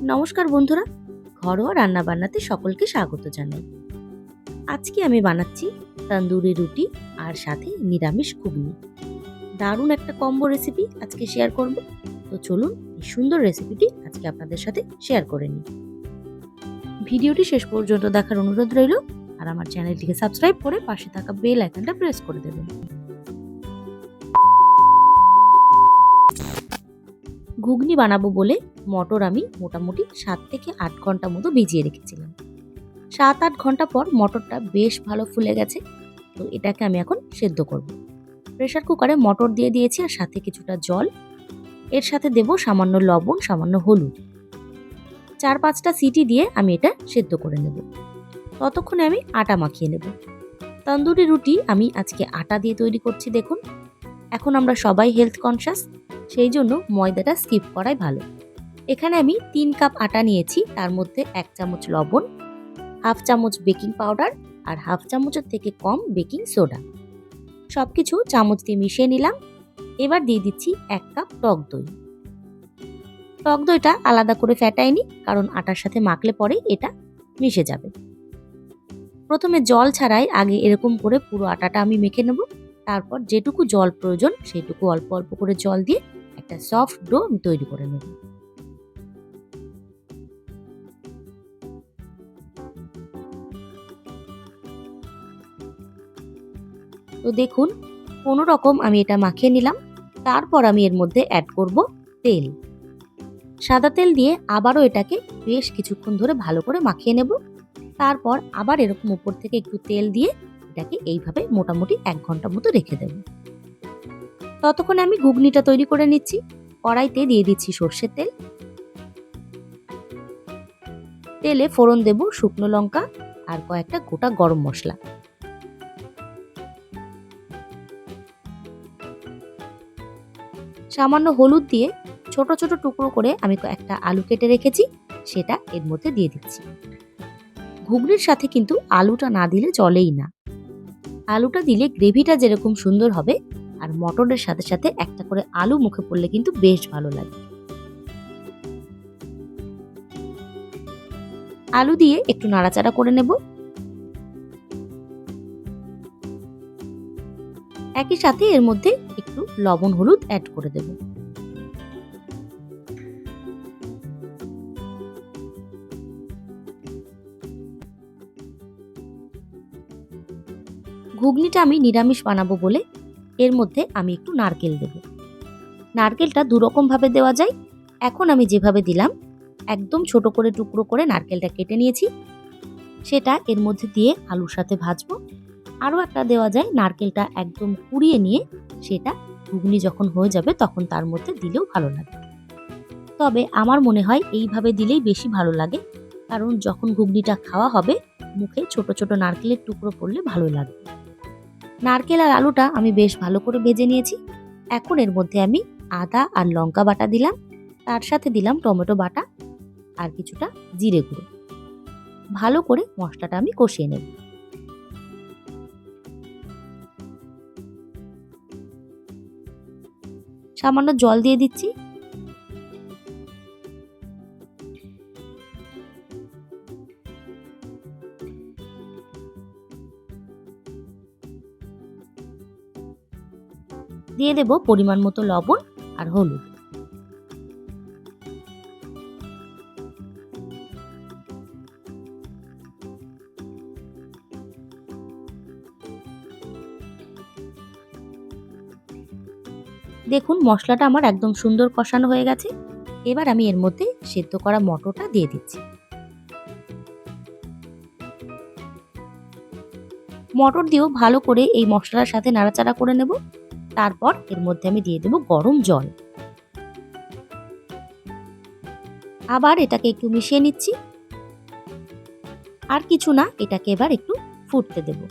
নমস্কার বন্ধুরা, ঘরোয়া রান্না বান্নাতে সকলকে স্বাগত জানাই। আজকে আমি বানাচ্ছি তন্দুরি রুটি আর সাথে নিরামিষ ঘুগনি। দারুণ একটা কম্বো রেসিপি আজকে শেয়ার করব। তো চলুন এই সুন্দর রেসিপিটি আজকে আপনাদের সাথে শেয়ার করে নিই। ভিডিওটি শেষ পর্যন্ত দেখার অনুরোধ রইল, আর আমার চ্যানেলটিকে সাবস্ক্রাইব করে পাশে থাকা বেল আইকনটা প্রেস করে দেবেন। ঘুগনি বানাবো বলে মটর আমি মোটামুটি 7 থেকে 8 ঘন্টা মতো ভিজিয়ে রেখেছিলাম। 7-8 ঘন্টা পর মটরটা বেশ ভালো ফুলে গেছে। তো এটাকে আমি এখন সেদ্ধ করব। প্রেসার কুকারে মটর দিয়ে দিয়েছি আর সাথে কিছুটা জল। এর সাথে দেব সামান্য লবণ, সামান্য হলুদ। 4-5টা সিটি দিয়ে আমি এটা সেদ্ধ করে নেব। ততক্ষণে আমি আটা মাখিয়ে নেব। তন্দুরি রুটি আমি আজকে আটা দিয়ে তৈরি করছি। দেখুন, এখন আমরা সবাই হেলথ কনসিয়াস, সেই জন্য ময়দাটা স্কিপ করাই ভালো। এখানে আমি 3 কাপ আটা নিয়েছি, তার মধ্যে 1 চামচ লবণ, হাফ চামচ বেকিং পাউডার আর হাফ চামচের থেকে কম বেকিং সোডা। সবকিছু চামচ দিয়ে মিশিয়ে নিলাম। এবার দিয়ে দিচ্ছি 1 কাপ টক দই। টক দইটা আলাদা করে ফ্যাটাইনি, কারণ আটার সাথে মাখলে পরে এটা মিশে যাবে। প্রথমে জল ছাড়াই আগে এরকম করে পুরো আটাটা আমি মেখে নেব। তারপর যেটুকু জল প্রয়োজন সেইটুকু অল্প অল্প করে জল দিয়ে একটা সফট ডো আমি তৈরি করে নেব। তো দেখুন, কোনো রকম আমি এটা মাখিয়ে নিলাম। তারপর আমি এর মধ্যে অ্যাড করব তেল। সাদা তেল দিয়ে আবারও এটাকে বেশ কিছুক্ষণ ধরে ভালো করে মাখিয়ে নেব। তারপর আবার এরকম উপর থেকে একটু তেল দিয়ে এটাকে এইভাবে মোটামুটি 1 ঘন্টা মতো রেখে দেব। ততক্ষণে আমি ঘুগনিটা তৈরি করে নিচ্ছি। কড়াইতে দিয়ে দিচ্ছি সর্ষের তেল। তেলে ফোড়ন দেব শুকনো লঙ্কা আর কয়েকটা গোটা গরম মশলা। সামান্য হলুদ দিয়ে ছোট ছোট টুকরো করে আমি একটা আলু কেটে রেখেছি, সেটা এর মধ্যে দিয়ে দিচ্ছি। ঘুগনির সাথে কিন্তু আলুটা না দিলে চলেই না। আলুটা দিলে গ্রেভিটা যেরকম সুন্দর হবে, আর মটরের সাথে সাথে একটা করে আলু মুখে পড়লে কিন্তু বেশ ভালো লাগে। আলু দিয়ে একটু নাড়াচাড়া করে নেব। একই সাথে এর মধ্যে একটু লবণ হলুদ অ্যাড করে দেব। ঘুগনিটা আমি নিরামিষ বানাবো বলে এর মধ্যে আমি একটু নারকেল দেব। নারকেলটা দুরকম ভাবে দেওয়া যায়। এখন আমি যেভাবে দিলাম, একদম ছোট করে টুকরো করে নারকেলটা কেটে নিয়েছি, সেটা এর মধ্যে দিয়ে আলুর সাথে ভাজবো। আরও একটা দেওয়া যায়, নারকেলটা একদম কুড়িয়ে নিয়ে সেটা ঘুগনি যখন হয়ে যাবে তখন তার মধ্যে দিলেও ভালো লাগে। তবে আমার মনে হয় এইভাবে দিলেই বেশি ভালো লাগে, কারণ যখন ঘুগনিটা খাওয়া হবে মুখে ছোট ছোট নারকেলের টুকরো পড়লে ভালো লাগবে। নারকেল আর আলুটা আমি বেশ ভালো করে ভেজে নিয়েছি। এখন এর মধ্যে আমি আদা আর লঙ্কা বাটা দিলাম, তার সাথে দিলাম টমেটো বাটা আর কিছুটা জিরে গুঁড়ো। ভালো করে মশলাটা আমি কষিয়ে নেব। সামান্য জল দিয়ে দিচ্ছি। দিয়ে দেব পরিমাণ মতো লবণ আর হলুদ। দেখুন, মশলাটা আমার একদম সুন্দর কষানো হয়ে গেছে। এবার আমি এর মধ্যে সেদ্ধ করা মটরটা দিয়ে দিচ্ছি। মটর দিয়েও ভালো করে এই মশলার সাথে নাড়াচাড়া করে নেব। তারপর এর মধ্যে আমি দিয়ে দেব গরম জল। আবার এটাকে একটু মিশিয়ে নিচ্ছি। আর কিছু না, এটাকে এবার একটু ফুটতে দেব।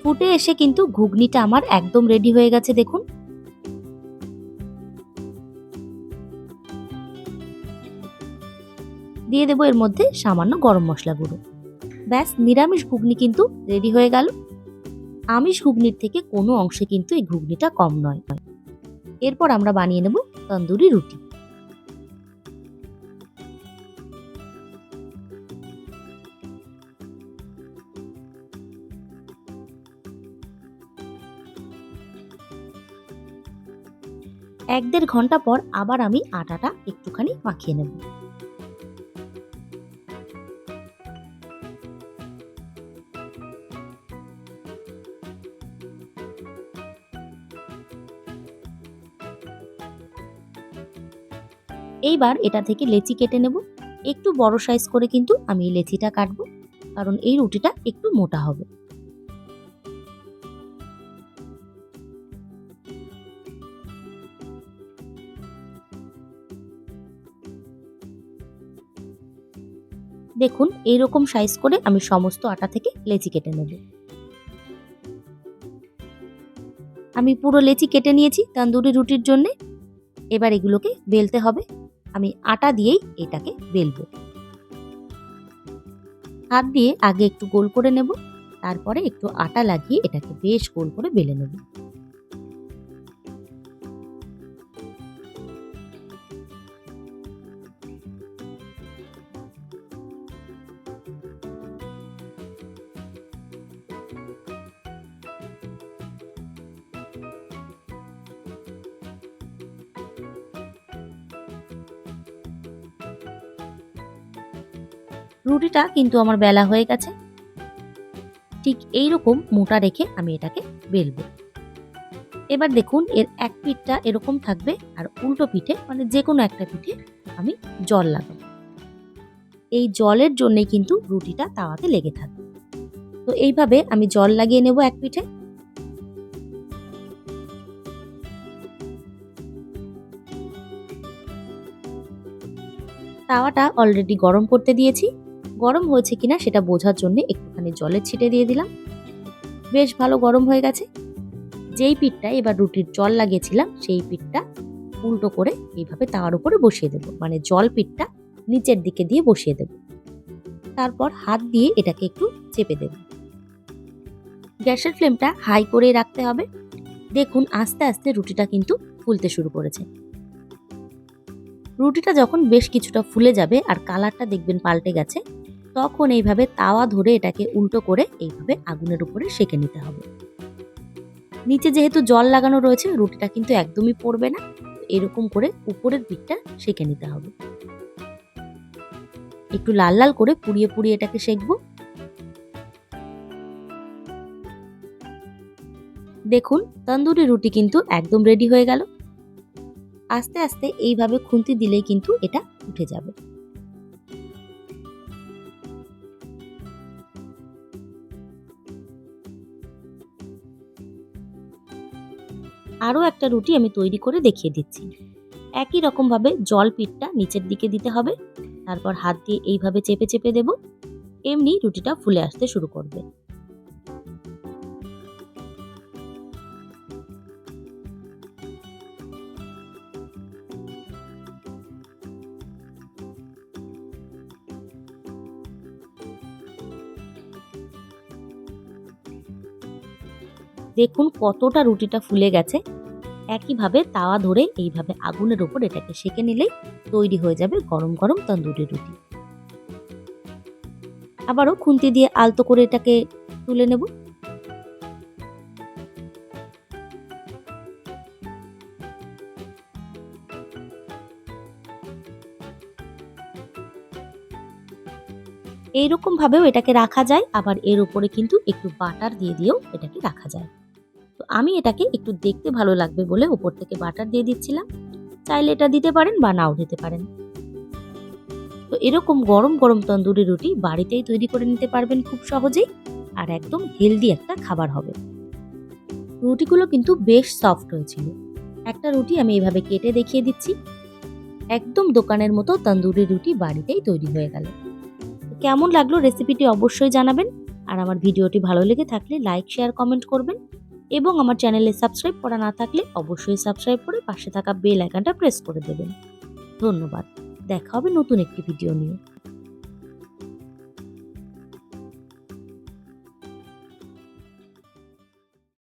ফুটে এসে কিন্তু ঘুগনিটা আমার একদম রেডি হয়ে গেছে। দেখুন, দিয়ে দেবো এর মধ্যে সামান্য গরম মশলা গুঁড়ো। ব্যাস, নিরামিষ ঘুগনি কিন্তু রেডি হয়ে গেল। আমিষ ঘুগনির থেকে কোনো অংশে কিন্তু এই ঘুগনিটা কম নয়। এরপর আমরা বানিয়ে নেব তন্দুরি রুটি। এক দেড় ঘন্টা পর আবার আমি আটাটা একটুখানি মাখিয়ে নেব। এইবার এটা থেকে লেচি কেটে নেব। একটু বড় সাইজ করে কিন্তু আমি এই লেচিটা কাটবো, কারণ এই রুটিটা একটু মোটা হবে। দেখুন, এইরকম সাইজ করে আমি সমস্ত আটা থেকে লেচি কেটে নেব। আমি পুরো লেচি কেটে নিয়েছি তন্দুরি রুটির জন্যে। এবার এগুলোকে বেলতে হবে। আমি আটা দিয়েই এটাকে বেলবো। হাত দিয়ে আগে একটু গোল করে নেব, তারপরে একটু আটা লাগিয়ে এটাকে বেশ গোল করে বেলে নেব। রুটিটা কিন্তু আমার বেলা হয়ে গেছে। ঠিক এইরকম মোটা রেখে আমি এটাকে বেলবো। এবার দেখুন, এর এক পিঠটা এরকম থাকবে আর উল্টো পিঠে মানে যে কোনো একটা পিঠে আমি জল লাগাবো। এই জলের জন্যই কিন্তু রুটিটা তাওয়াতে লেগে থাকবে। তো এইভাবে আমি জল লাগিয়ে নেব এক পিঠে। তাওয়াটা অলরেডি গরম করতে দিয়েছি। গরম হয়েছে কিনা সেটা বোঝার জন্য একটুখানি জলের ছিটে দিয়ে দিলাম। বেশ ভালো গরম হয়ে গেছে। যেই পিঠটা এবার রুটির জল লাগিয়েছিলাম সেই পিঠটা উল্টো করে এইভাবে তাওয়ার উপরে বসিয়ে দেব, মানে জল পিঠটা নিচের দিকে দিয়ে বসিয়ে দেব। তারপর হাত দিয়ে এটাকে একটু চেপে দেব। গ্যাসের ফ্লেমটা হাই করে রাখতে হবে। দেখুন, আস্তে আস্তে রুটিটা কিন্তু ফুলতে শুরু করেছে। রুটিটা যখন বেশ কিছুটা ফুলে যাবে আর কালারটা দেখবেন পাল্টে গেছে, তখন এইভাবে তাওয়া ধরে এটাকে উল্টো করে এইভাবে আগুনের উপরে সেঁকে নিতে হবে। নিচে যেহেতু জল লাগানো রয়েছে, রুটিটা কিন্তু একদমই পড়বে না। এরকম করে উপরের পিঠটা সেঁকে নিতে হবে। একটু লাল লাল করে পুড়িয়ে পুড়িয়ে এটাকে সেঁকবো। দেখুন, তন্দুরি রুটি কিন্তু একদম রেডি হয়ে গেল। আস্তে আস্তে এইভাবে খুন্তি দিলেই কিন্তু এটা উঠে যাবে। আরও একটা রুটি আমি তৈরি করে দেখিয়ে দিচ্ছি। একই রকমভাবে জল পিঠটা নিচের দিকে দিতে হবে, তারপর হাত দিয়ে এইভাবে চেপে চেপে দেব। এমনি রুটিটা ফুলে আসতে শুরু করবে। দেখুন কতটা রুটিটা ফুলে গেছে। একইভাবে তাওয়া ধরে এইভাবে আগুনের উপর এটাকে সেঁকে নিলেই তৈরি হয়ে যাবে গরম গরম তন্দুরি রুটি। আবারও খুন্তি দিয়ে আলতো করে এটাকে তুলে নেব। এইরকম ভাবেও এটাকে রাখা যায়, আবার এর উপরে কিন্তু একটু বাটার দিয়ে দিয়েও এটাকে রাখা যায়। তো আমি এটাকে একটু দেখতে ভালো লাগবে বলে উপর থেকে বাটার দিয়ে দিচ্ছিলাম। চাইলে এটা দিতে পারেন বা নাও দিতে পারেন। তো এরকম গরম গরম তন্দুরি রুটি বাড়িতেই তৈরি করে নিতে পারবেন খুব সহজেই, আর একদম হেলদি একটা খাবার হবে। রুটিগুলো কিন্তু বেশ সফট হয়েছিল। একটা রুটি আমি এইভাবে কেটে দেখিয়ে দিচ্ছি। একদম দোকানের মতো তন্দুরি রুটি বাড়িতেই তৈরি হয়ে গেল। কেমন লাগলো রেসিপিটি অবশ্যই জানাবেন। আর আমার ভিডিওটি ভালো লেগে থাকলে লাইক, শেয়ার, কমেন্ট করবেন। এবং আমার চ্যানেলে সাবস্ক্রাইব করা না থাকলে অবশ্যই সাবস্ক্রাইব করে পাশে থাকা বেল আইকনটা প্রেস করে দেবেন। ধন্যবাদ। দেখা হবে নতুন একটি ভিডিও নিয়ে।